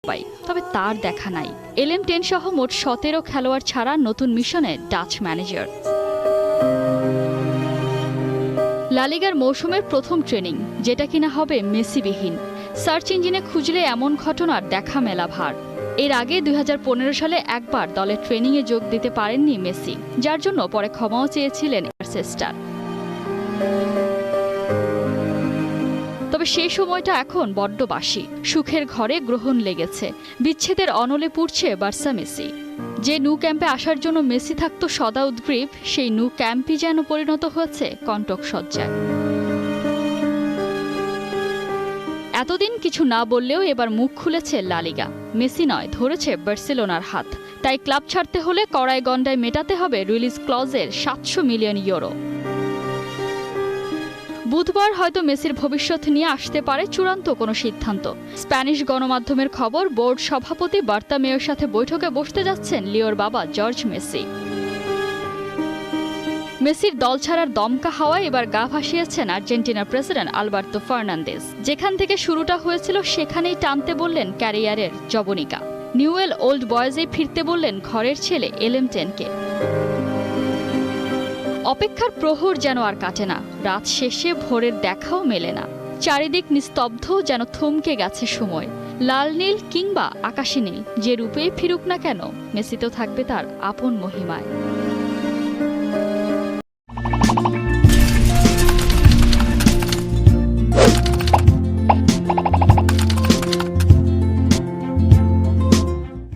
পাই, তবে তার দেখা নাই। LM10 সহ মোট 17 খেলোয়াড় ছাড়া নতুন মিশনে ডাচ ম্যানেজার। লা লিগার মৌসুমের প্রথম ট্রেনিং, যেটা কিনা হবে মেসিবিহীন। সার্চ ইঞ্জিনে খুঁজলে এমন ঘটনার দেখা মেলা ভার। এর আগে 2015 সালে একবার দলের ট্রেনিংয়ে যোগ দিতে পারেননি মেসি, যার জন্য পরে ক্ষমাও চেয়েছিলেন স্টার। তবে সেই সময়টা এখন বড্ড বাসি। সুখের ঘরে গ্রহণ লেগেছে, বিচ্ছেদের অনলে পুড়ছে বার্সা মেসি। যে নু ক্যাম্পে আসার জন্য মেসি থাকতো সদা উদ্গ্রীব, সেই নু ক্যাম্পই যেন পরিণত হয়েছে কণ্টক সজ্জায়। এতদিন কিছু না বললেও এবার মুখ খুলেছে লা লিগা। মেসি নয়, ধরেছে বার্সেলোনার হাত। তাই ক্লাব ছাড়তে হলে কড়াই গন্ডায় মেটাতে হবে রিলিজ ক্লজের 700 মিলিয়ন ইউরো। বুধবার হয়তো মেসির ভবিষ্যৎ নিয়ে আসতে পারে চূড়ান্ত কোনো সিদ্ধান্ত। স্প্যানিশ গণমাধ্যমের খবর, বোর্ড সভাপতি বার্তামেওর সাথে বৈঠকে বসতে যাচ্ছেন লিওর বাবা জর্জ মেসি। মেসির দল ছাড়ার দমকা হাওয়ায় এবার গা ভাসিয়েছেন আর্জেন্টিনার প্রেসিডেন্ট আলবার্তো ফার্নান্দেজ। যেখান থেকে শুরুটা হয়েছিল সেখানেই টানতে বললেন ক্যারিয়ারের জবনিকা। নিউয়েল ওল্ড বয়েজে ফিরতে বললেন ঘরের ছেলে LM10কে। অপেক্ষার প্রহর যেন আর কাটে না, রাত শেষে ভোরের দেখাও মেলে না। চারিদিক নিস্তব্ধ, যেন থমকে গেছে সময়। লাল নীল কিংবা আকাশী নীল, যে রূপেই ফিরুক না কেন, মেসি তো থাকবে তার আপন মহিমায়।